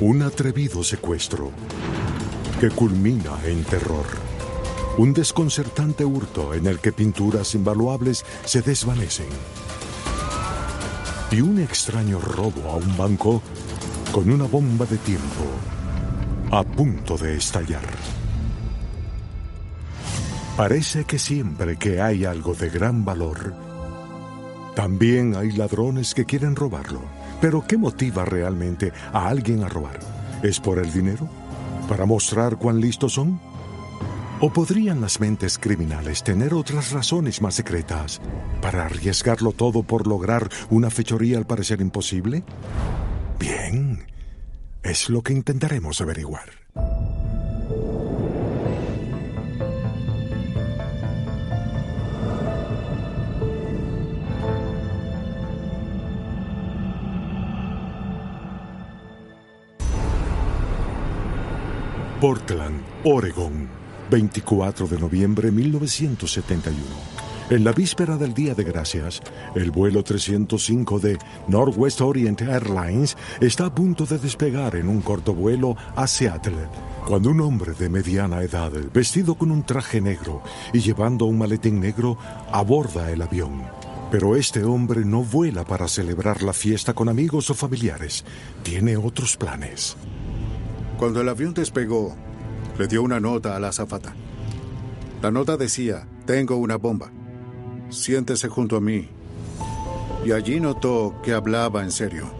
Un atrevido secuestro que culmina en terror. Un desconcertante hurto en el que pinturas invaluables se desvanecen. Y un extraño robo a un banco con una bomba de tiempo a punto de estallar. Parece que siempre que hay algo de gran valor, también hay ladrones que quieren robarlo. Pero ¿qué motiva realmente a alguien a robar? ¿Es por el dinero? ¿Para mostrar cuán listos son? ¿O podrían las mentes criminales tener otras razones más secretas para arriesgarlo todo por lograr una fechoría al parecer imposible? Bien, es lo que intentaremos averiguar. Portland, Oregón, 24 de noviembre de 1971. En la víspera del Día de Gracias, el vuelo 305 de Northwest Orient Airlines está a punto de despegar en un corto vuelo a Seattle, cuando un hombre de mediana edad, vestido con un traje negro y llevando un maletín negro, aborda el avión. Pero este hombre no vuela para celebrar la fiesta con amigos o familiares. Tiene otros planes. Cuando el avión despegó, le dio una nota a la azafata. La nota decía: tengo una bomba. Siéntese junto a mí. Y allí notó que hablaba en serio.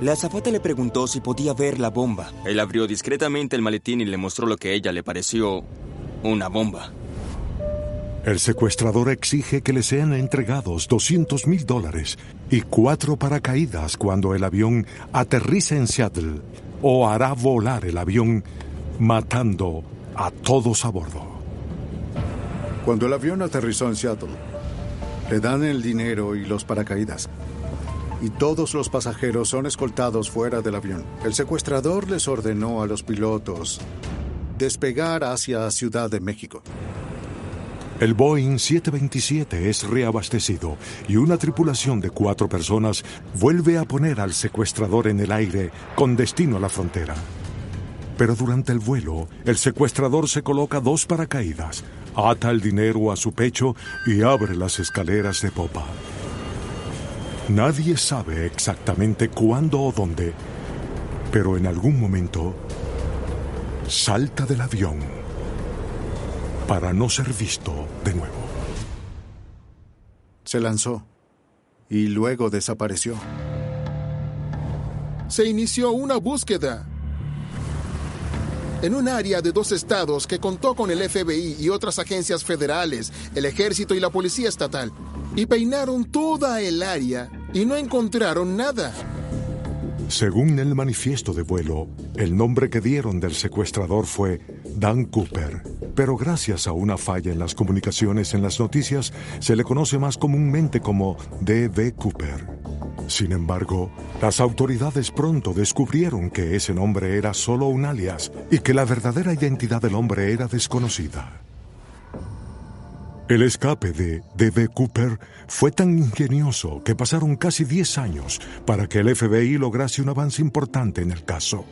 La azafata le preguntó si podía ver la bomba. Él abrió discretamente el maletín y le mostró lo que a ella le pareció una bomba. El secuestrador exige que le sean entregados $200,000 y 4 paracaídas cuando el avión aterrice en Seattle, o hará volar el avión, matando a todos a bordo. Cuando el avión aterrizó en Seattle, le dan el dinero y los paracaídas. Y todos los pasajeros son escoltados fuera del avión. El secuestrador les ordenó a los pilotos despegar hacia Ciudad de México. El Boeing 727 es reabastecido y una tripulación de 4 personas vuelve a poner al secuestrador en el aire con destino a la frontera. Pero durante el vuelo, el secuestrador se coloca 2 paracaídas, ata el dinero a su pecho y abre las escaleras de popa. Nadie sabe exactamente cuándo o dónde, pero en algún momento salta del avión para no ser visto de nuevo. Se lanzó y luego desapareció. Se inició una búsqueda en un área de 2 estados que contó con el FBI y otras agencias federales, el ejército y la policía estatal. Y peinaron toda el área y no encontraron nada. Según el manifiesto de vuelo, el nombre que dieron del secuestrador fue Dan Cooper, pero gracias a una falla en las comunicaciones en las noticias, se le conoce más comúnmente como D.B. Cooper. Sin embargo, las autoridades pronto descubrieron que ese nombre era solo un alias y que la verdadera identidad del hombre era desconocida. El escape de D.B. Cooper fue tan ingenioso que pasaron casi 10 años para que el FBI lograse un avance importante en el caso.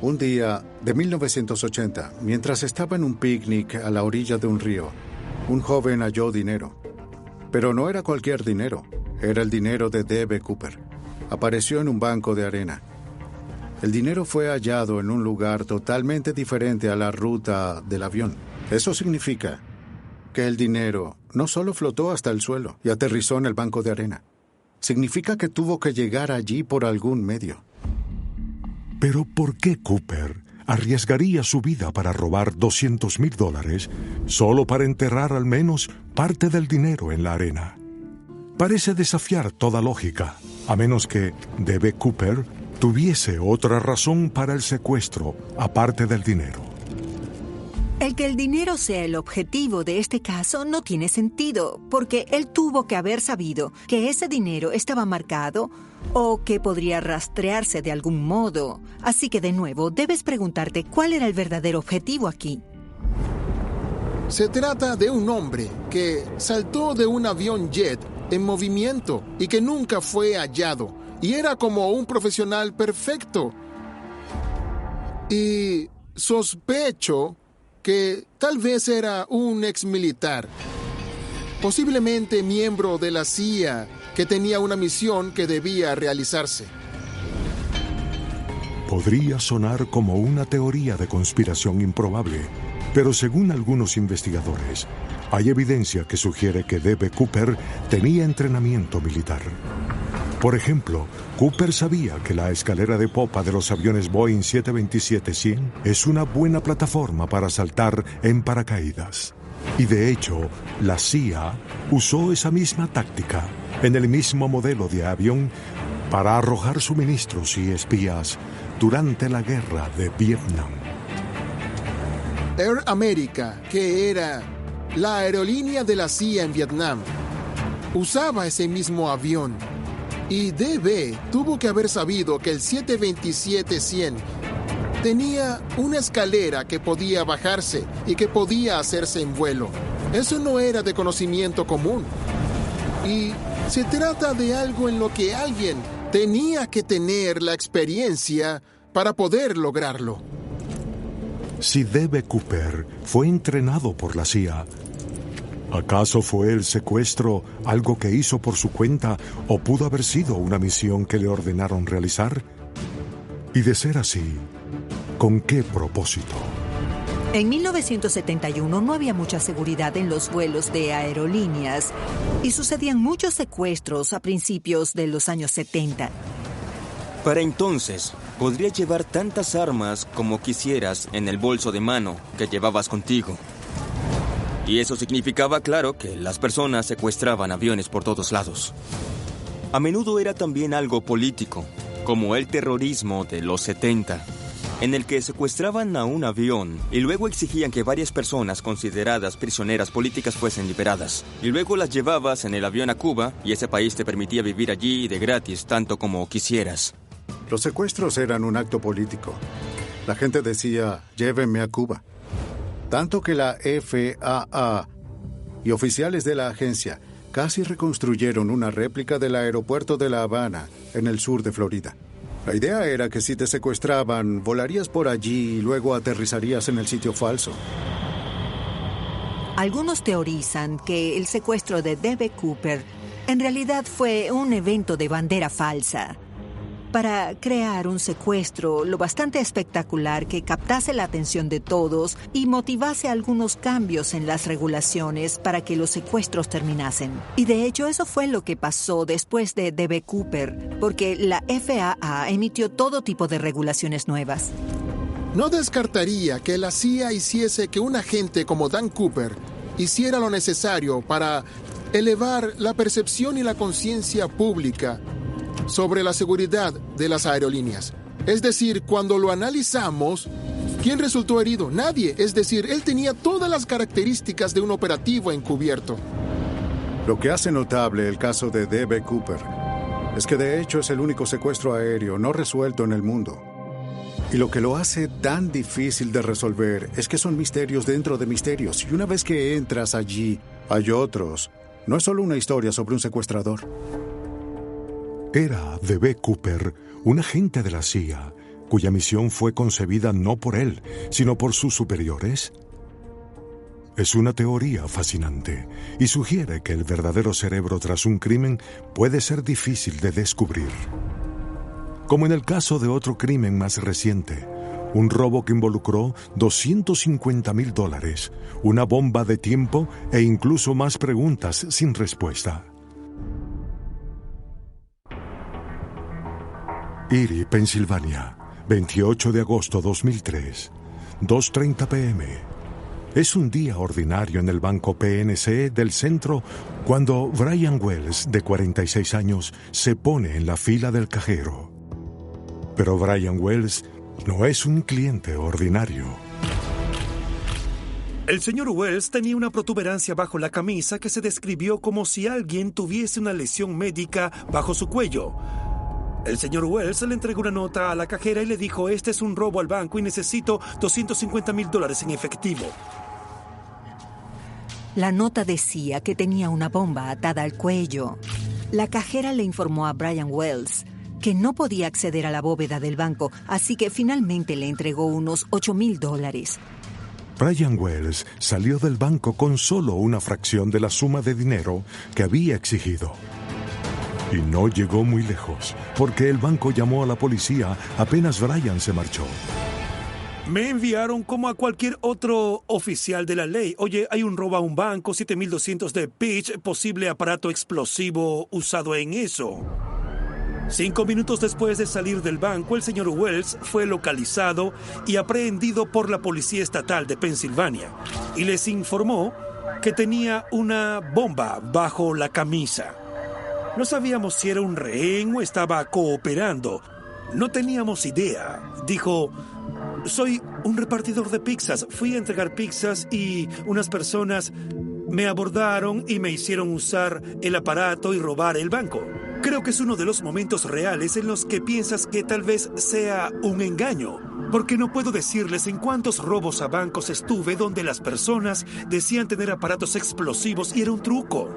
Un día de 1980, mientras estaba en un picnic a la orilla de un río, un joven halló dinero. Pero no era cualquier dinero, era el dinero de D.B. Cooper. Apareció en un banco de arena. El dinero fue hallado en un lugar totalmente diferente a la ruta del avión. Eso significa que el dinero no solo flotó hasta el suelo y aterrizó en el banco de arena. Significa que tuvo que llegar allí por algún medio. Pero ¿por qué Cooper arriesgaría su vida para robar $200,000 solo para enterrar al menos parte del dinero en la arena? Parece desafiar toda lógica, a menos que D.B. Cooper tuviese otra razón para el secuestro, aparte del dinero. El que el dinero sea el objetivo de este caso no tiene sentido, porque él tuvo que haber sabido que ese dinero estaba marcado o que podría rastrearse de algún modo. Así que, de nuevo, debes preguntarte cuál era el verdadero objetivo aquí. Se trata de un hombre que saltó de un avión jet en movimiento y que nunca fue hallado. y era como un profesional perfecto. Y sospecho que tal vez era un exmilitar, posiblemente miembro de la CIA, que tenía una misión que debía realizarse. Podría sonar como una teoría de conspiración improbable, pero según algunos investigadores, hay evidencia que sugiere que D.B. Cooper tenía entrenamiento militar. Por ejemplo, Cooper sabía que la escalera de popa de los aviones Boeing 727-100 es una buena plataforma para saltar en paracaídas. Y de hecho, la CIA usó esa misma táctica en el mismo modelo de avión para arrojar suministros y espías durante la guerra de Vietnam. Air America, que era la aerolínea de la CIA en Vietnam, usaba ese mismo avión. Y D.B. tuvo que haber sabido que el 727-100 tenía una escalera que podía bajarse y que podía hacerse en vuelo. Eso no era de conocimiento común. Y se trata de algo en lo que alguien tenía que tener la experiencia para poder lograrlo. Si D.B. Cooper fue entrenado por la CIA, ¿acaso fue el secuestro algo que hizo por su cuenta o pudo haber sido una misión que le ordenaron realizar? Y de ser así, ¿con qué propósito? En 1971 no había mucha seguridad en los vuelos de aerolíneas y sucedían muchos secuestros a principios de los años 70. Para entonces, podrías llevar tantas armas como quisieras en el bolso de mano que llevabas contigo. Y eso significaba, claro, que las personas secuestraban aviones por todos lados. A menudo era también algo político, como el terrorismo de los 70, en el que secuestraban a un avión y luego exigían que varias personas consideradas prisioneras políticas fuesen liberadas. Y luego las llevabas en el avión a Cuba y ese país te permitía vivir allí de gratis tanto como quisieras. Los secuestros eran un acto político. La gente decía, llévenme a Cuba. Tanto que la FAA y oficiales de la agencia casi reconstruyeron una réplica del aeropuerto de La Habana, en el sur de Florida. La idea era que si te secuestraban, volarías por allí y luego aterrizarías en el sitio falso. Algunos teorizan que el secuestro de D.B. Cooper en realidad fue un evento de bandera falsa, para crear un secuestro lo bastante espectacular que captase la atención de todos y motivase algunos cambios en las regulaciones para que los secuestros terminasen. Y de hecho eso fue lo que pasó después de D.B. Cooper, porque la FAA emitió todo tipo de regulaciones nuevas. No descartaría que la CIA hiciese que un agente como Dan Cooper hiciera lo necesario para elevar la percepción y la conciencia pública sobre la seguridad de las aerolíneas. Es decir, cuando lo analizamos, ¿quién resultó herido? Nadie. Es decir, él tenía todas las características de un operativo encubierto. Lo que hace notable el caso de D.B. Cooper es que de hecho es el único secuestro aéreo no resuelto en el mundo. Y lo que lo hace tan difícil de resolver es que son misterios dentro de misterios. Y una vez que entras allí, hay otros. No es solo una historia sobre un secuestrador. Era D.B. Cooper, un agente de la CIA, cuya misión fue concebida no por él, sino por sus superiores. Es una teoría fascinante y sugiere que el verdadero cerebro tras un crimen puede ser difícil de descubrir. Como en el caso de otro crimen más reciente, un robo que involucró $250,000, una bomba de tiempo e incluso más preguntas sin respuesta. Erie, Pensilvania, 28 de agosto 2003, 2:30 p.m. Es un día ordinario en el banco PNC del centro cuando Brian Wells, de 46 años, se pone en la fila del cajero. Pero Brian Wells no es un cliente ordinario. El señor Wells tenía una protuberancia bajo la camisa que se describió como si alguien tuviese una lesión médica bajo su cuello. El señor Wells le entregó una nota a la cajera y le dijo, este es un robo al banco y necesito $250,000 en efectivo. La nota decía que tenía una bomba atada al cuello. La cajera le informó a Brian Wells que no podía acceder a la bóveda del banco, así que finalmente le entregó unos $8,000. Brian Wells salió del banco con solo una fracción de la suma de dinero que había exigido. Y no llegó muy lejos, porque el banco llamó a la policía apenas Brian se marchó. Me enviaron como a cualquier otro oficial de la ley. Oye, hay un robo a un banco, 7,200 de pitch, posible aparato explosivo usado en eso. 5 minutos después de salir del banco, el señor Wells fue localizado y aprehendido por la Policía Estatal de Pensilvania y les informó que tenía una bomba bajo la camisa. No sabíamos si era un rehén o estaba cooperando. No teníamos idea. Dijo: soy un repartidor de pizzas. Fui a entregar pizzas y unas personas me abordaron y me hicieron usar el aparato y robar el banco. Creo que es uno de los momentos reales en los que piensas que tal vez sea un engaño, porque no puedo decirles en cuántos robos a bancos estuve donde las personas decían tener aparatos explosivos y era un truco.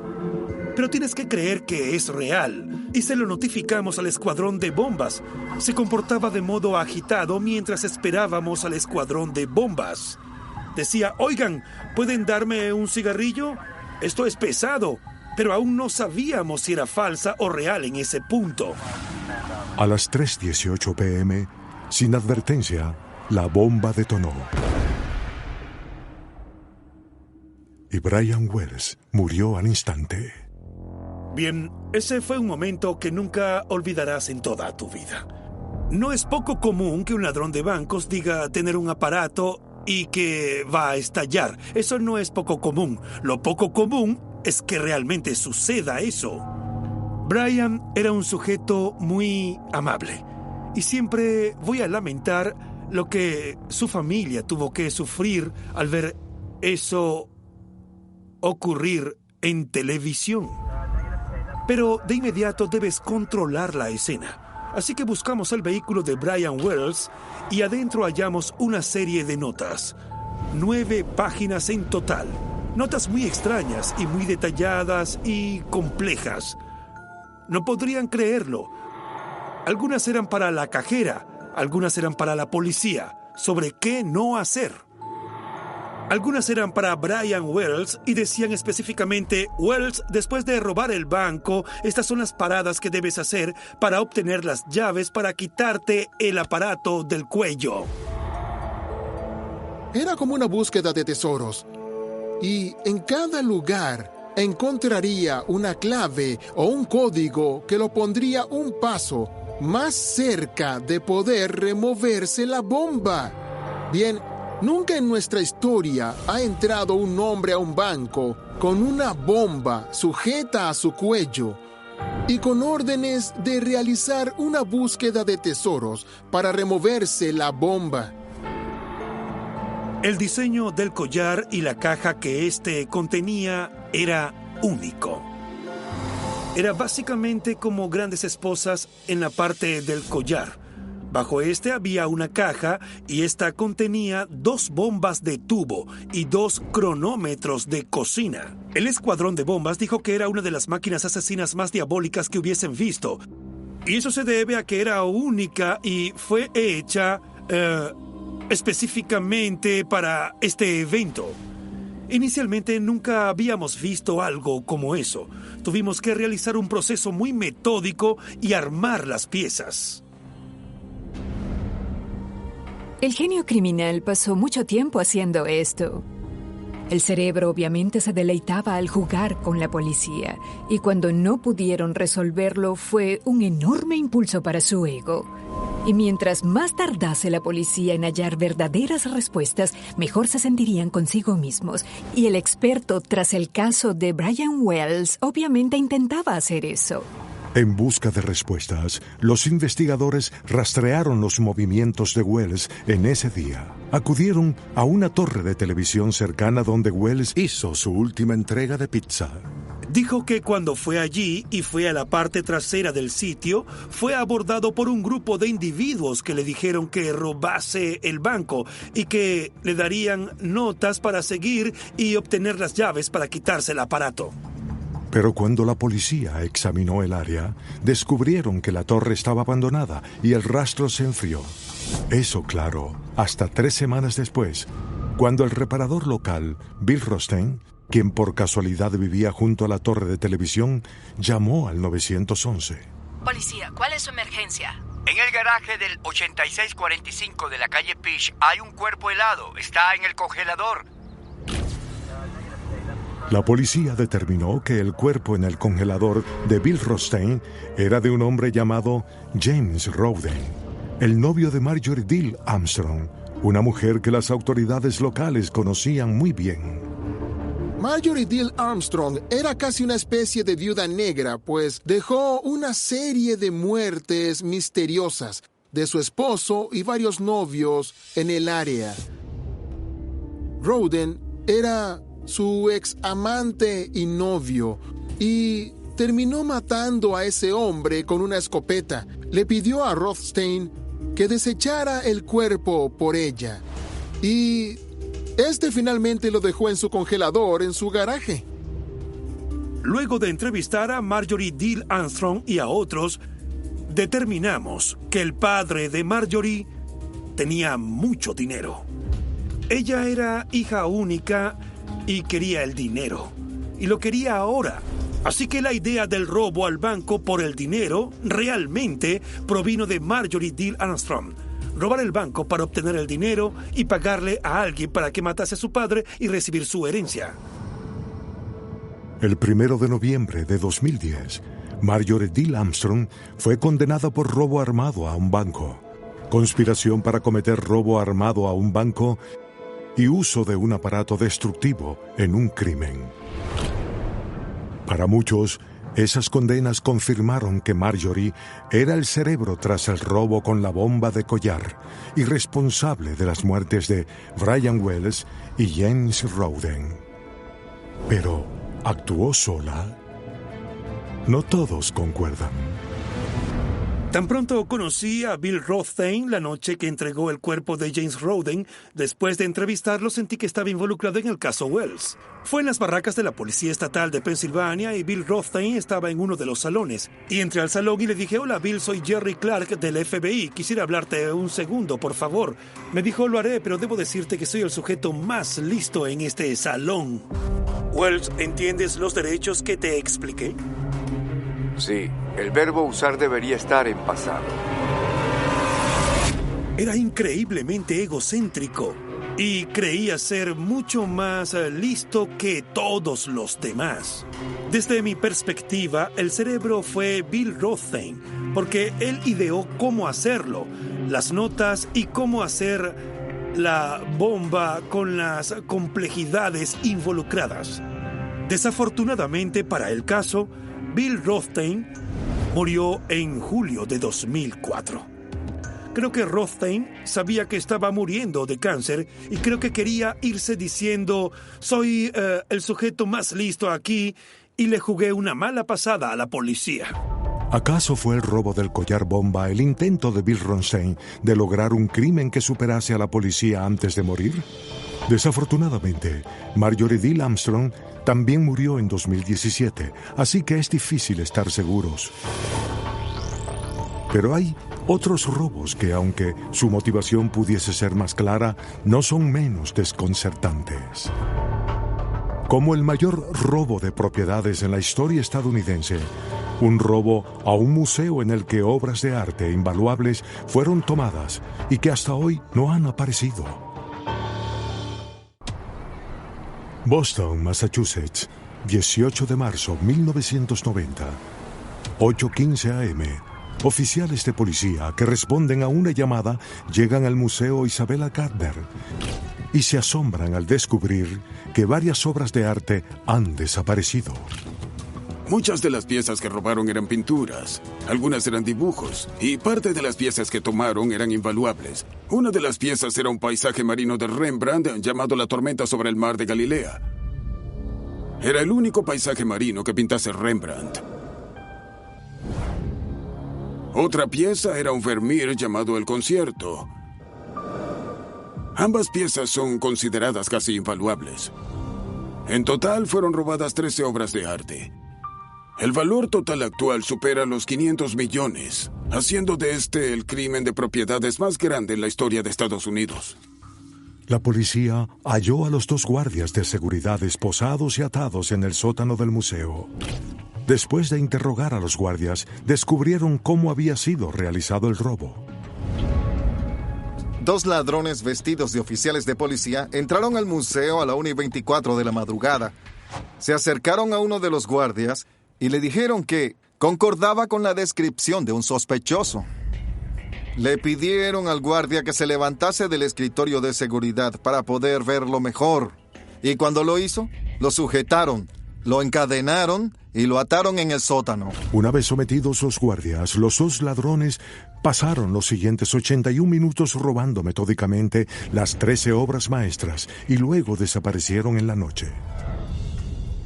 Pero tienes que creer que es real. Y se lo notificamos al escuadrón de bombas. Se comportaba de modo agitado mientras esperábamos al escuadrón de bombas. Decía: oigan, ¿pueden darme un cigarrillo? Esto es pesado. Pero aún no sabíamos si era falsa o real en ese punto. A las 3:18 p.m., sin advertencia, la bomba detonó. Y Brian Wells murió al instante. Bien, ese fue un momento que nunca olvidarás en toda tu vida. No es poco común que un ladrón de bancos diga tener un aparato y que va a estallar. Eso no es poco común. Lo poco común es que realmente suceda eso. Brian era un sujeto muy amable y siempre voy a lamentar lo que su familia tuvo que sufrir al ver eso ocurrir en televisión. Pero de inmediato debes controlar la escena. Así que buscamos el vehículo de Brian Wells y adentro hallamos una serie de notas. 9 páginas en total. Notas muy extrañas y muy detalladas y complejas. No podrían creerlo. Algunas eran para la cajera, algunas eran para la policía, sobre qué no hacer. Algunas eran para Brian Wells y decían específicamente: Wells, después de robar el banco, estas son las paradas que debes hacer para obtener las llaves para quitarte el aparato del cuello. Era como una búsqueda de tesoros. Y en cada lugar encontraría una clave o un código que lo pondría un paso más cerca de poder removerse la bomba. Bien, nunca en nuestra historia ha entrado un hombre a un banco con una bomba sujeta a su cuello y con órdenes de realizar una búsqueda de tesoros para removerse la bomba. El diseño del collar y la caja que este contenía era único. Era básicamente como grandes esposas en la parte del collar. Bajo este había una caja y esta contenía 2 bombas de tubo y 2 cronómetros de cocina. El escuadrón de bombas dijo que era una de las máquinas asesinas más diabólicas que hubiesen visto. Y eso se debe a que era única y fue hecha específicamente para este evento. Inicialmente nunca habíamos visto algo como eso. Tuvimos que realizar un proceso muy metódico y armar las piezas. El genio criminal pasó mucho tiempo haciendo esto. El cerebro obviamente se deleitaba al jugar con la policía, y cuando no pudieron resolverlo fue un enorme impulso para su ego. Y mientras más tardase la policía en hallar verdaderas respuestas, mejor se sentirían consigo mismos. Y el experto tras el caso de Brian Wells obviamente intentaba hacer eso. En busca de respuestas, los investigadores rastrearon los movimientos de Wells en ese día. Acudieron a una torre de televisión cercana donde Wells hizo su última entrega de pizza. Dijo que cuando fue allí y fue a la parte trasera del sitio, fue abordado por un grupo de individuos que le dijeron que robase el banco y que le darían notas para seguir y obtener las llaves para quitarse el aparato. Pero cuando la policía examinó el área, descubrieron que la torre estaba abandonada y el rastro se enfrió. Eso, claro, hasta 3 semanas después, cuando el reparador local, Bill Rothstein, quien por casualidad vivía junto a la torre de televisión, llamó al 911. Policía, ¿cuál es su emergencia? En el garaje del 8645 de la calle Peach hay un cuerpo helado. Está en el congelador. La policía determinó que el cuerpo en el congelador de Bill Rothstein era de un hombre llamado James Rowden, el novio de Marjorie Diehl Armstrong, una mujer que las autoridades locales conocían muy bien. Marjorie Diehl Armstrong era casi una especie de viuda negra, pues dejó una serie de muertes misteriosas de su esposo y varios novios en el área. Rowden era su ex amante y novio, y terminó matando a ese hombre con una escopeta. Le pidió a Rothstein que desechara el cuerpo por ella, y este finalmente lo dejó en su congelador en su garaje. Luego de entrevistar a Marjorie Diehl Armstrong y a otros, determinamos que el padre de Marjorie tenía mucho dinero. Ella era hija única y quería el dinero, y lo quería ahora. Así que la idea del robo al banco por el dinero realmente provino de Marjorie Diehl Armstrong. Robar el banco para obtener el dinero y pagarle a alguien para que matase a su padre y recibir su herencia. El 1 de noviembre de 2010, Marjorie Diehl Armstrong fue condenada por robo armado a un banco, conspiración para cometer robo armado a un banco y uso de un aparato destructivo en un crimen. Para muchos, esas condenas confirmaron que Marjorie era el cerebro tras el robo con la bomba de collar y responsable de las muertes de Brian Wells y James Rowden. Pero, ¿actuó sola? No todos concuerdan. Tan pronto conocí a Bill Rothstein la noche que entregó el cuerpo de James Rowden. Después de entrevistarlo, sentí que estaba involucrado en el caso Wells. Fue en las barracas de la Policía Estatal de Pensilvania y Bill Rothstein estaba en uno de los salones. Y entré al salón y le dije: hola Bill, soy Jerry Clark del FBI. Quisiera hablarte un segundo, por favor. Me dijo: lo haré, pero debo decirte que soy el sujeto más listo en este salón. Wells, ¿entiendes los derechos que te expliqué? Sí, el verbo usar debería estar en pasado. Era increíblemente egocéntrico y creía ser mucho más listo que todos los demás. Desde mi perspectiva, el cerebro fue Bill Rothstein, porque él ideó cómo hacerlo, las notas y cómo hacer la bomba con las complejidades involucradas. Desafortunadamente para el caso, Bill Rothstein murió en julio de 2004. Creo que Rothstein sabía que estaba muriendo de cáncer y creo que quería irse diciendo: soy el sujeto más listo aquí, y le jugué una mala pasada a la policía. ¿Acaso fue el robo del collar bomba el intento de Bill Rothstein de lograr un crimen que superase a la policía antes de morir? Desafortunadamente, Marjorie Diehl Armstrong también murió en 2017, así que es difícil estar seguros. Pero hay otros robos que, aunque su motivación pudiese ser más clara, no son menos desconcertantes. Como el mayor robo de propiedades en la historia estadounidense, un robo a un museo en el que obras de arte invaluables fueron tomadas y que hasta hoy no han aparecido. Boston, Massachusetts, 18 de marzo 1990, 8:15 a.m. Oficiales de policía que responden a una llamada llegan al Museo Isabella Gardner y se asombran al descubrir que varias obras de arte han desaparecido. Muchas de las piezas que robaron eran pinturas, algunas eran dibujos, y parte de las piezas que tomaron eran invaluables. Una de las piezas era un paisaje marino de Rembrandt llamado La tormenta sobre el mar de Galilea. Era el único paisaje marino que pintase Rembrandt. Otra pieza era un Vermeer llamado El concierto. Ambas piezas son consideradas casi invaluables. En total fueron robadas 13 obras de arte. El valor total actual supera los 500 millones, haciendo de este el crimen de propiedades más grande en la historia de Estados Unidos. La policía halló a los 2 guardias de seguridad esposados y atados en el sótano del museo. Después de interrogar a los guardias, descubrieron cómo había sido realizado el robo. 2 ladrones vestidos de oficiales de policía entraron al museo a la 1:24 de la madrugada. Se acercaron a uno de los guardias y le dijeron que concordaba con la descripción de un sospechoso. Le pidieron al guardia que se levantase del escritorio de seguridad para poder verlo mejor. Y cuando lo hizo, lo sujetaron, lo encadenaron y lo ataron en el sótano. Una vez sometidos los guardias, los 2 ladrones pasaron los siguientes 81 minutos robando metódicamente las 13 obras maestras y luego desaparecieron en la noche.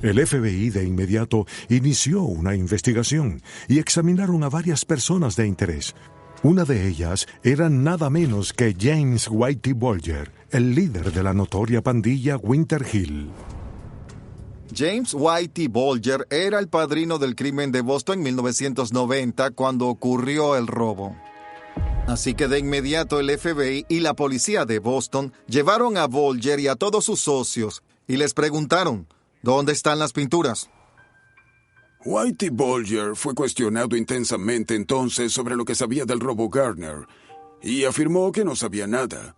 El FBI de inmediato inició una investigación y examinaron a varias personas de interés. Una de ellas era nada menos que James Whitey Bulger, el líder de la notoria pandilla Winter Hill. James Whitey Bulger era el padrino del crimen de Boston en 1990 cuando ocurrió el robo. Así que de inmediato el FBI y la policía de Boston llevaron a Bulger y a todos sus socios y les preguntaron, ¿dónde están las pinturas? Whitey Bulger fue cuestionado intensamente entonces sobre lo que sabía del robo Gardner y afirmó que no sabía nada.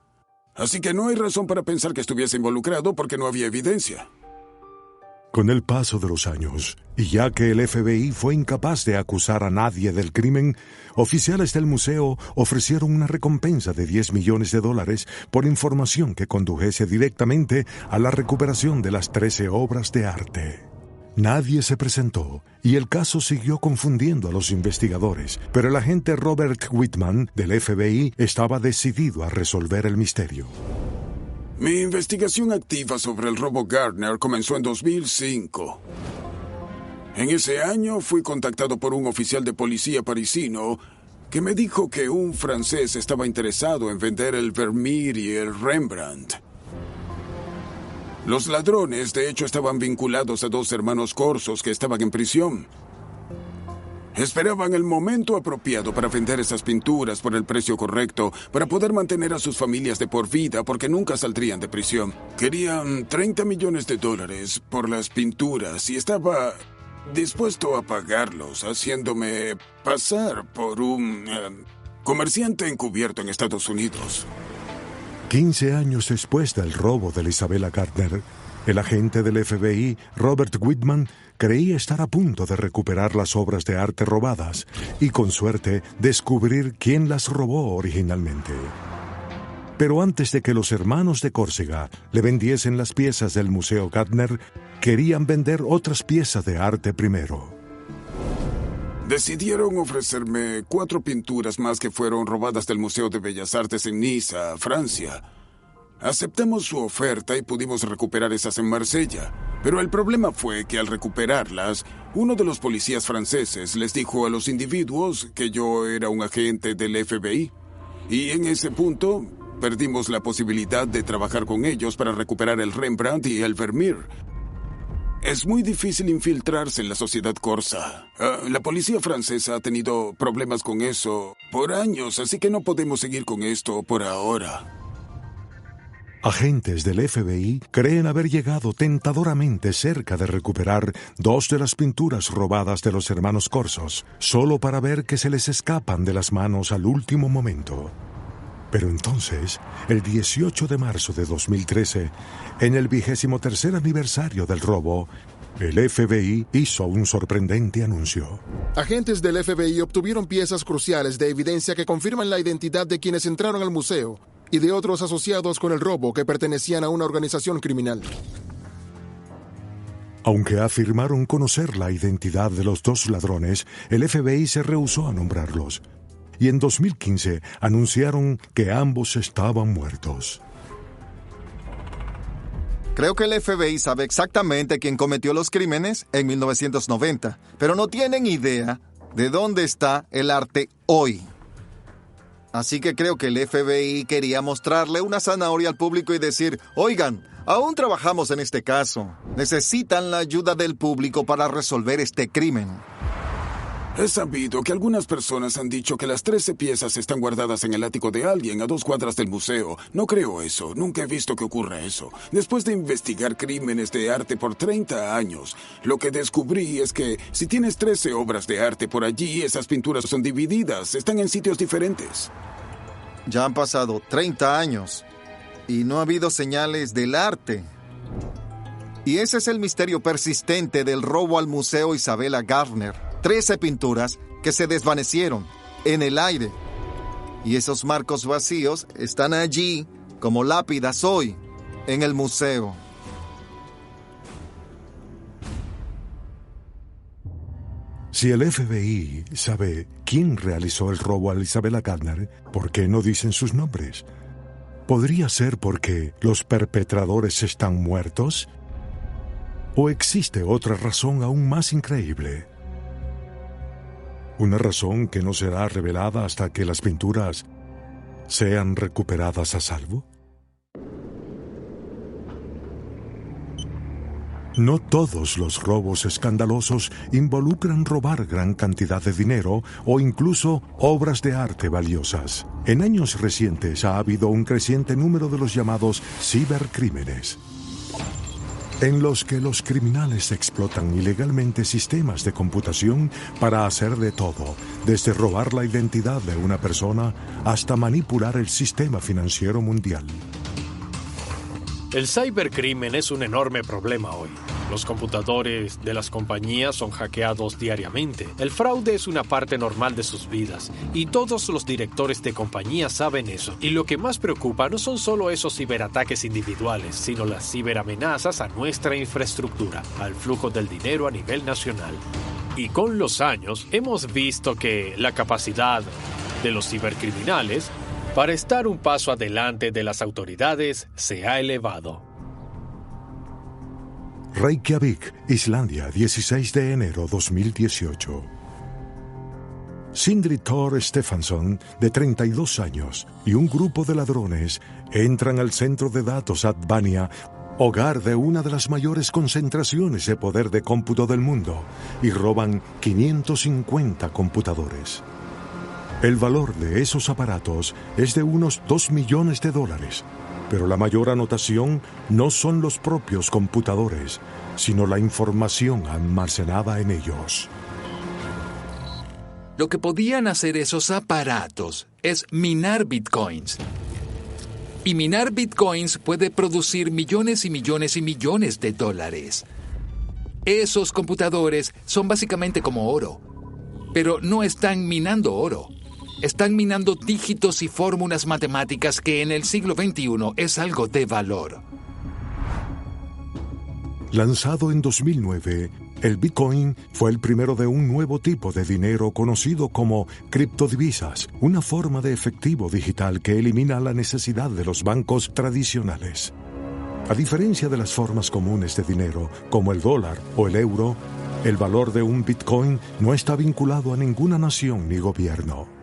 Así que no hay razón para pensar que estuviese involucrado porque no había evidencia. Con el paso de los años, y ya que el FBI fue incapaz de acusar a nadie del crimen, oficiales del museo ofrecieron una recompensa de $10 millones por información que condujese directamente a la recuperación de las 13 obras de arte. Nadie se presentó y el caso siguió confundiendo a los investigadores, pero el agente Robert Whitman del FBI estaba decidido a resolver el misterio. Mi investigación activa sobre el robo Gardner comenzó en 2005. En ese año fui contactado por un oficial de policía parisino que me dijo que un francés estaba interesado en vender el Vermeer y el Rembrandt. Los ladrones, de hecho, estaban vinculados a 2 hermanos corsos que estaban en prisión. Esperaban el momento apropiado para vender esas pinturas por el precio correcto, para poder mantener a sus familias de por vida, porque nunca saldrían de prisión. Querían $30 millones por las pinturas y estaba dispuesto a pagarlos, haciéndome pasar por un comerciante encubierto en Estados Unidos. 15 años después del robo de Isabella Gardner, el agente del FBI, Robert Whitman, creía estar a punto de recuperar las obras de arte robadas y, con suerte, descubrir quién las robó originalmente. Pero antes de que los hermanos de Córcega le vendiesen las piezas del Museo Gardner, querían vender otras piezas de arte primero. Decidieron ofrecerme 4 pinturas más que fueron robadas del Museo de Bellas Artes en Niza, Francia. Aceptamos su oferta y pudimos recuperar esas en Marsella. Pero el problema fue que al recuperarlas, uno de los policías franceses les dijo a los individuos que yo era un agente del FBI. Y en ese punto, perdimos la posibilidad de trabajar con ellos para recuperar el Rembrandt y el Vermeer. Es muy difícil infiltrarse en la sociedad corsa. La policía francesa ha tenido problemas con eso por años, así que no podemos seguir con esto por ahora. Agentes del FBI creen haber llegado tentadoramente cerca de recuperar 2 de las pinturas robadas de los hermanos Corsos, solo para ver que se les escapan de las manos al último momento. Pero entonces, el 18 de marzo de 2013, en el 23º aniversario del robo, el FBI hizo un sorprendente anuncio. Agentes del FBI obtuvieron piezas cruciales de evidencia que confirman la identidad de quienes entraron al museo y de otros asociados con el robo que pertenecían a una organización criminal. Aunque afirmaron conocer la identidad de los 2 ladrones, el FBI se rehusó a nombrarlos. Y en 2015 anunciaron que ambos estaban muertos. Creo que el FBI sabe exactamente quién cometió los crímenes en 1990, pero no tienen idea de dónde está el arte hoy. Así que creo que el FBI quería mostrarle una zanahoria al público y decir, oigan, aún trabajamos en este caso. Necesitan la ayuda del público para resolver este crimen. Es sabido que algunas personas han dicho que las 13 piezas están guardadas en el ático de alguien a 2 cuadras del museo. No creo eso. Nunca he visto que ocurra eso. Después de investigar crímenes de arte por 30 años, lo que descubrí es que si tienes 13 obras de arte por allí, esas pinturas son divididas. Están en sitios diferentes. Ya han pasado 30 años y no ha habido señales del arte. Y ese es el misterio persistente del robo al Museo Isabella Gardner. 13 pinturas que se desvanecieron en el aire. Y esos marcos vacíos están allí como lápidas hoy en el museo. Si el FBI sabe quién realizó el robo a Isabella Gardner, ¿por qué no dicen sus nombres? ¿Podría ser porque los perpetradores están muertos? ¿O existe otra razón aún más increíble? Una razón que no será revelada hasta que las pinturas sean recuperadas a salvo. No todos los robos escandalosos involucran robar gran cantidad de dinero o incluso obras de arte valiosas. En años recientes ha habido un creciente número de los llamados cibercrímenes, en los que los criminales explotan ilegalmente sistemas de computación para hacer de todo, desde robar la identidad de una persona hasta manipular el sistema financiero mundial. El cibercrimen es un enorme problema hoy. Los computadores de las compañías son hackeados diariamente. El fraude es una parte normal de sus vidas y todos los directores de compañías saben eso. Y lo que más preocupa no son solo esos ciberataques individuales, sino las ciberamenazas a nuestra infraestructura, al flujo del dinero a nivel nacional. Y con los años hemos visto que la capacidad de los cibercriminales para estar un paso adelante de las autoridades se ha elevado. Reykjavik, Islandia, 16 de enero 2018. Sindri Thor Stefansson, de 32 años, y un grupo de ladrones entran al centro de datos Advania, hogar de una de las mayores concentraciones de poder de cómputo del mundo, y roban 550 computadores. El valor de esos aparatos es de unos $2 millones, pero la mayor anotación no son los propios computadores, sino la información almacenada en ellos. Lo que podían hacer esos aparatos es minar bitcoins. Y minar bitcoins puede producir millones y millones y millones de dólares. Esos computadores son básicamente como oro, pero no están minando oro. Están minando dígitos y fórmulas matemáticas que en el siglo XXI es algo de valor. Lanzado en 2009, el Bitcoin fue el primero de un nuevo tipo de dinero conocido como criptodivisas, una forma de efectivo digital que elimina la necesidad de los bancos tradicionales. A diferencia de las formas comunes de dinero, como el dólar o el euro, el valor de un Bitcoin no está vinculado a ninguna nación ni gobierno.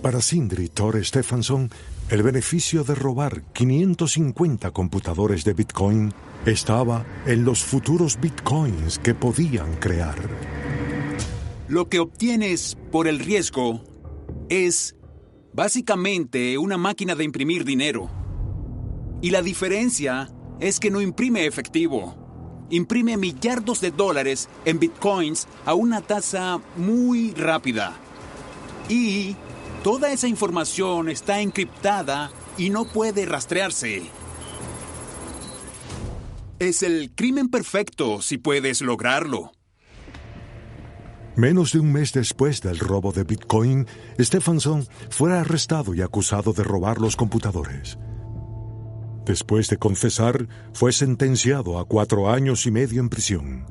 Para Sindri Thor Stefansson, el beneficio de robar 550 computadores de Bitcoin estaba en los futuros Bitcoins que podían crear. Lo que obtienes por el riesgo es básicamente una máquina de imprimir dinero. Y la diferencia es que no imprime efectivo. Imprime millardos de dólares en Bitcoins a una tasa muy rápida. Y toda esa información está encriptada y no puede rastrearse. Es el crimen perfecto si puedes lograrlo. Menos de un mes después del robo de Bitcoin, Stefansson fue arrestado y acusado de robar los computadores. Después de confesar, fue sentenciado a 4 años y medio en prisión.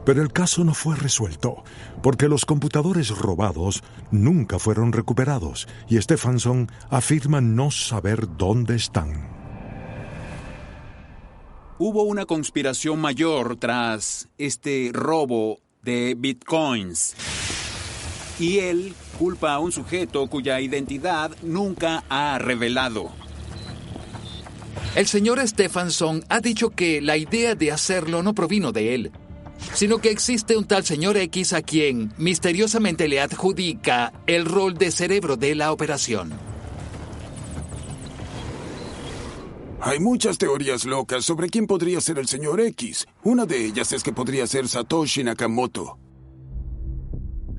Pero el caso no fue resuelto, porque los computadores robados nunca fueron recuperados y Stefansson afirma no saber dónde están. Hubo una conspiración mayor tras este robo de bitcoins. Y él culpa a un sujeto cuya identidad nunca ha revelado. El señor Stephenson ha dicho que la idea de hacerlo no provino de él, sino que existe un tal señor X a quien misteriosamente le adjudica el rol de cerebro de la operación. Hay muchas teorías locas sobre quién podría ser el señor X. Una de ellas es que podría ser Satoshi Nakamoto.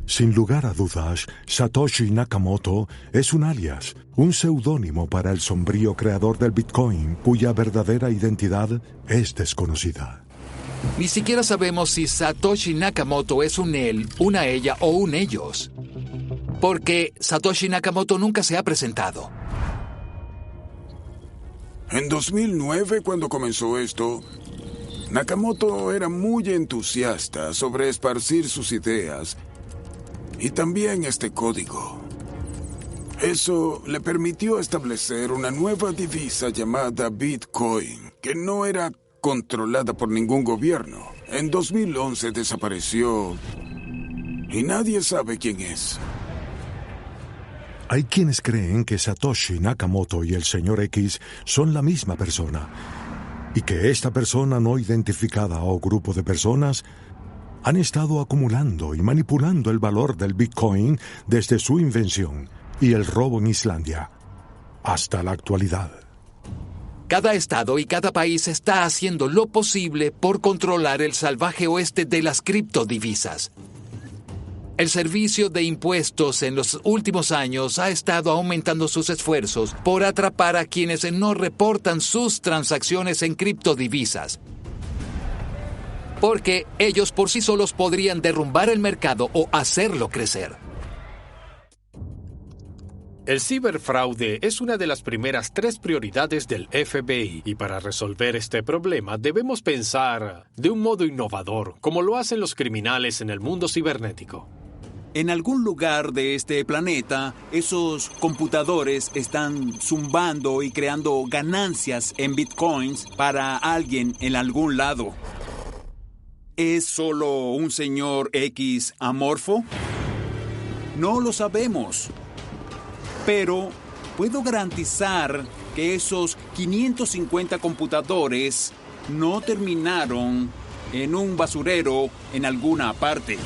Sin lugar a dudas, Satoshi Nakamoto es un alias, un seudónimo para el sombrío creador del Bitcoin, cuya verdadera identidad es desconocida. Ni siquiera sabemos si Satoshi Nakamoto es un él, una ella o un ellos, porque Satoshi Nakamoto nunca se ha presentado. En 2009, cuando comenzó esto, Nakamoto era muy entusiasta sobre esparcir sus ideas y también este código. Eso le permitió establecer una nueva divisa llamada Bitcoin, que no era controlada por ningún gobierno. En 2011 desapareció y nadie sabe quién es. Hay quienes creen que Satoshi Nakamoto y el señor X son la misma persona y que esta persona no identificada o grupo de personas han estado acumulando y manipulando el valor del Bitcoin desde su invención y el robo en Islandia hasta la actualidad. Cada estado y cada país está haciendo lo posible por controlar el salvaje oeste de las criptodivisas. El Servicio de Impuestos en los últimos años ha estado aumentando sus esfuerzos por atrapar a quienes no reportan sus transacciones en criptodivisas, porque ellos por sí solos podrían derrumbar el mercado o hacerlo crecer. El ciberfraude es una de las primeras 3 prioridades del FBI y para resolver este problema debemos pensar de un modo innovador, como lo hacen los criminales en el mundo cibernético. En algún lugar de este planeta, esos computadores están zumbando y creando ganancias en bitcoins para alguien en algún lado. ¿Es solo un señor X amorfo? No lo sabemos. Pero puedo garantizar que esos 550 computadores no terminaron en un basurero en alguna parte.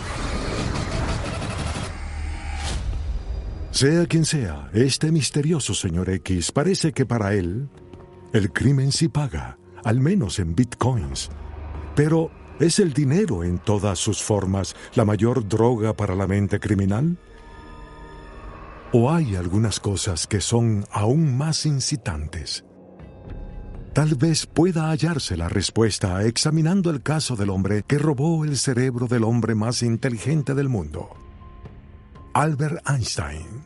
Sea quien sea, este misterioso señor X parece que para él, el crimen sí paga, al menos en bitcoins. Pero, ¿es el dinero en todas sus formas la mayor droga para la mente criminal? ¿O hay algunas cosas que son aún más incitantes? Tal vez pueda hallarse la respuesta examinando el caso del hombre que robó el cerebro del hombre más inteligente del mundo, Albert Einstein.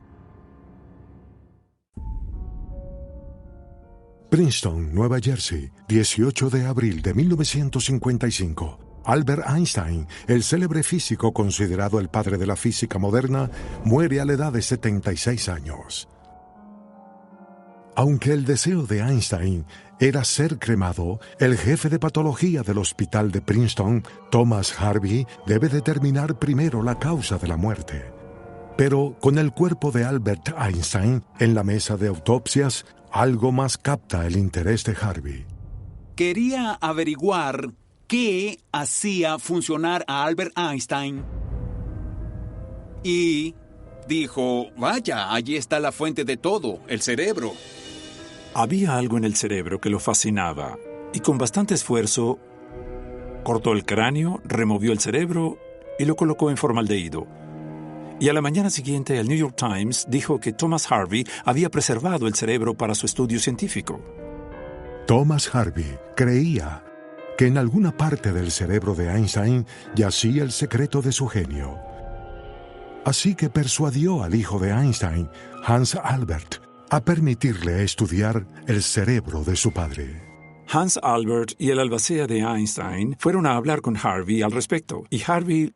Princeton, Nueva Jersey, 18 de abril de 1955. Albert Einstein, el célebre físico considerado el padre de la física moderna, muere a la edad de 76 años. Aunque el deseo de Einstein era ser cremado, el jefe de patología del hospital de Princeton, Thomas Harvey, debe determinar primero la causa de la muerte. Pero con el cuerpo de Albert Einstein en la mesa de autopsias, algo más capta el interés de Harvey. Quería averiguar qué hacía funcionar a Albert Einstein. Y dijo, vaya, allí está la fuente de todo, el cerebro. Había algo en el cerebro que lo fascinaba, y con bastante esfuerzo cortó el cráneo, removió el cerebro y lo colocó en formaldehído. Y a la mañana siguiente el New York Times dijo que Thomas Harvey había preservado el cerebro para su estudio científico. Thomas Harvey creía que en alguna parte del cerebro de Einstein yacía el secreto de su genio. Así que persuadió al hijo de Einstein, Hans Albert, a permitirle estudiar el cerebro de su padre. Hans Albert y el albacea de Einstein fueron a hablar con Harvey al respecto, y Harvey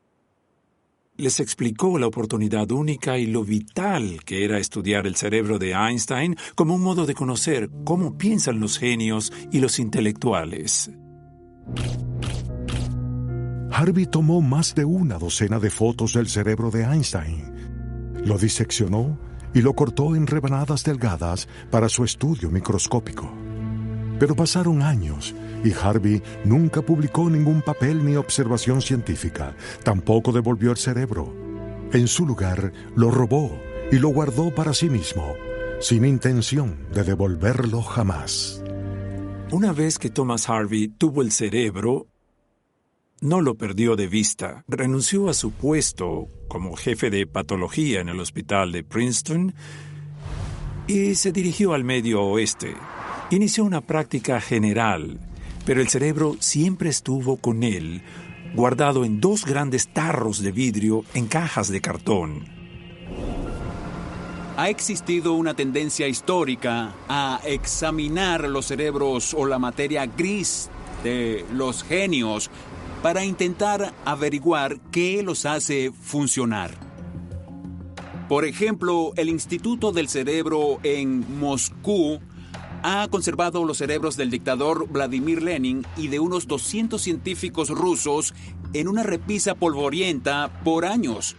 les explicó la oportunidad única y lo vital que era estudiar el cerebro de Einstein como un modo de conocer cómo piensan los genios y los intelectuales. Harvey tomó más de una docena de fotos del cerebro de Einstein lo diseccionó y lo cortó en rebanadas delgadas para su estudio microscópico. Pero pasaron años y Harvey nunca publicó ningún papel ni observación científica. Tampoco devolvió el cerebro. En su lugar, lo robó y lo guardó para sí mismo, sin intención de devolverlo jamás. Una vez que Thomas Harvey tuvo el cerebro, no lo perdió de vista. Renunció a su puesto como jefe de patología en el hospital de Princeton y se dirigió al Medio Oeste. Inició una práctica general, pero el cerebro siempre estuvo con él, guardado en 2 grandes tarros de vidrio en cajas de cartón. Ha existido una tendencia histórica a examinar los cerebros o la materia gris de los genios para intentar averiguar qué los hace funcionar. Por ejemplo, el Instituto del Cerebro en Moscú ha conservado los cerebros del dictador Vladimir Lenin y de unos 200 científicos rusos en una repisa polvorienta por años,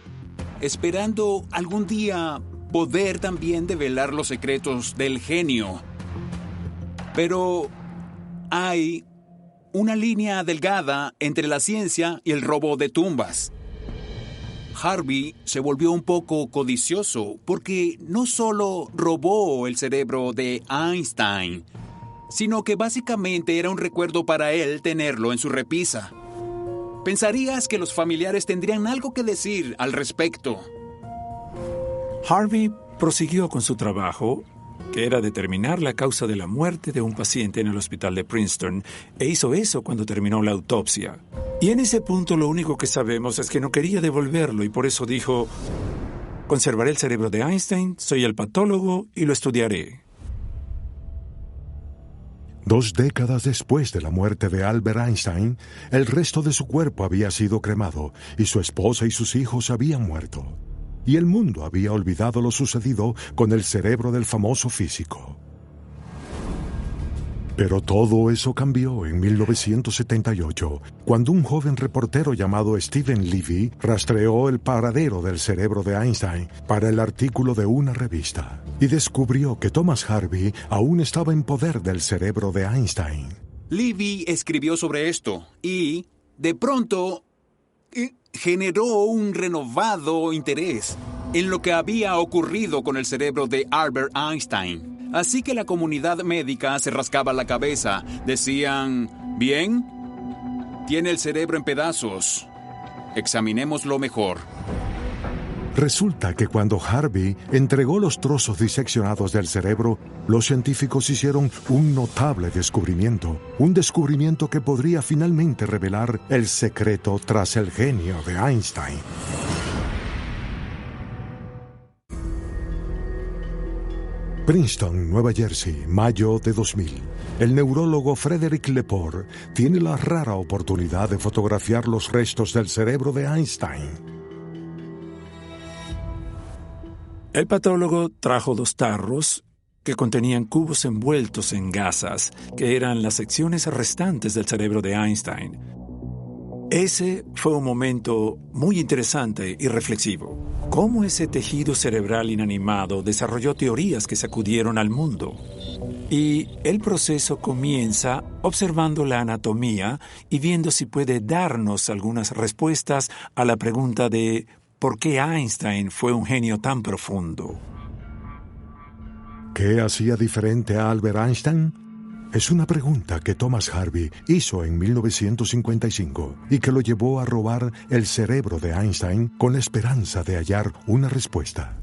esperando algún día poder también develar los secretos del genio. Pero hay una línea delgada entre la ciencia y el robo de tumbas. Harvey se volvió un poco codicioso porque no solo robó el cerebro de Einstein, sino que básicamente era un recuerdo para él tenerlo en su repisa. Pensarías que los familiares tendrían algo que decir al respecto. Harvey prosiguió con su trabajo, que era determinar la causa de la muerte de un paciente en el hospital de Princeton, e hizo eso cuando terminó la autopsia. Y en ese punto lo único que sabemos es que no quería devolverlo y por eso dijo: conservaré el cerebro de Einstein, soy el patólogo y lo estudiaré. 2 décadas después de la muerte de Albert Einstein, el resto de su cuerpo había sido cremado y su esposa y sus hijos habían muerto. Y el mundo había olvidado lo sucedido con el cerebro del famoso físico. Pero todo eso cambió en 1978, cuando un joven reportero llamado Stephen Levy rastreó el paradero del cerebro de Einstein para el artículo de una revista y descubrió que Thomas Harvey aún estaba en poder del cerebro de Einstein. Levy escribió sobre esto y, de pronto, generó un renovado interés en lo que había ocurrido con el cerebro de Albert Einstein. Así que la comunidad médica se rascaba la cabeza. Decían: bien, tiene el cerebro en pedazos. Examinémoslo mejor. Resulta que cuando Harvey entregó los trozos diseccionados del cerebro, los científicos hicieron un notable descubrimiento. Un descubrimiento que podría finalmente revelar el secreto tras el genio de Einstein. Princeton, Nueva Jersey, mayo de 2000. El neurólogo Frederick Lepore tiene la rara oportunidad de fotografiar los restos del cerebro de Einstein. El patólogo trajo 2 tarros que contenían cubos envueltos en gasas, que eran las secciones restantes del cerebro de Einstein. Ese fue un momento muy interesante y reflexivo. Cómo ese tejido cerebral inanimado desarrolló teorías que sacudieron al mundo. Y el proceso comienza observando la anatomía y viendo si puede darnos algunas respuestas a la pregunta de ¿por qué Einstein fue un genio tan profundo? ¿Qué hacía diferente a Albert Einstein? Es una pregunta que Thomas Harvey hizo en 1955 y que lo llevó a robar el cerebro de Einstein con la esperanza de hallar una respuesta.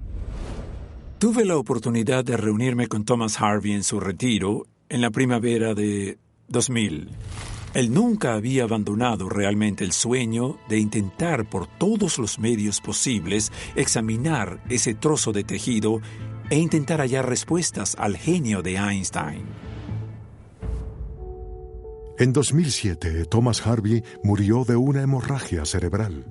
Tuve la oportunidad de reunirme con Thomas Harvey en su retiro en la primavera de 2000. Él nunca había abandonado realmente el sueño de intentar por todos los medios posibles examinar ese trozo de tejido e intentar hallar respuestas al genio de Einstein. En 2007, Thomas Harvey murió de una hemorragia cerebral.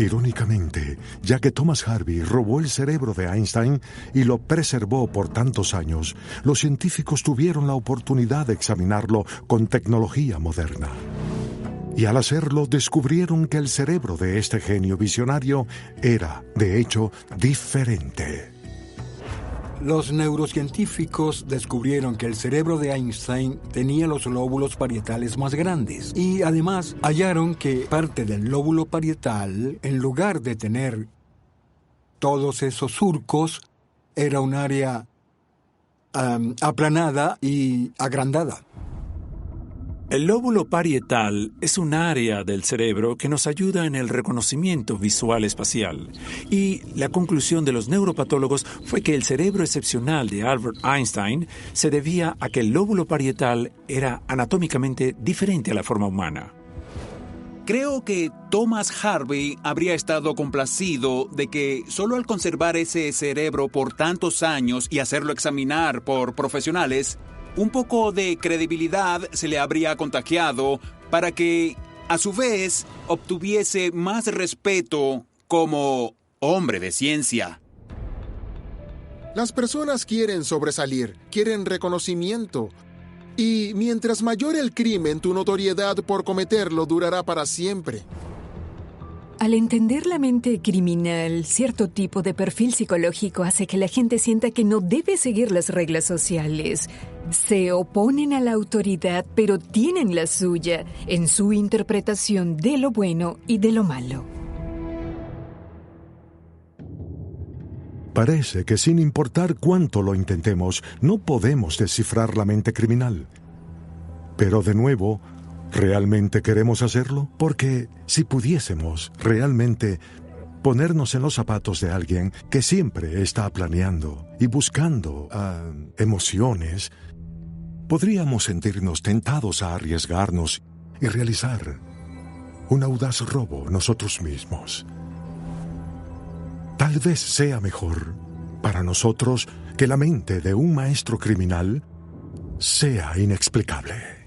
Irónicamente, ya que Thomas Harvey robó el cerebro de Einstein y lo preservó por tantos años, los científicos tuvieron la oportunidad de examinarlo con tecnología moderna. Y al hacerlo, descubrieron que el cerebro de este genio visionario era, de hecho, diferente. Los neurocientíficos descubrieron que el cerebro de Einstein tenía los lóbulos parietales más grandes y además hallaron que parte del lóbulo parietal, en lugar de tener todos esos surcos, era un área aplanada y agrandada. El lóbulo parietal es un área del cerebro que nos ayuda en el reconocimiento visual espacial. Y la conclusión de los neuropatólogos fue que el cerebro excepcional de Albert Einstein se debía a que el lóbulo parietal era anatómicamente diferente a la forma humana. Creo que Thomas Harvey habría estado complacido de que solo al conservar ese cerebro por tantos años y hacerlo examinar por profesionales, un poco de credibilidad se le habría contagiado para que, a su vez, obtuviese más respeto como hombre de ciencia. Las personas quieren sobresalir, quieren reconocimiento. Y mientras mayor el crimen, tu notoriedad por cometerlo durará para siempre. Al entender la mente criminal, cierto tipo de perfil psicológico hace que la gente sienta que no debe seguir las reglas sociales. Se oponen a la autoridad, pero tienen la suya en su interpretación de lo bueno y de lo malo. Parece que sin importar cuánto lo intentemos, no podemos descifrar la mente criminal. Pero de nuevo, ¿realmente queremos hacerlo? Porque si pudiésemos realmente ponernos en los zapatos de alguien que siempre está planeando y buscando emociones, podríamos sentirnos tentados a arriesgarnos y realizar un audaz robo nosotros mismos. Tal vez sea mejor para nosotros que la mente de un maestro criminal sea inexplicable.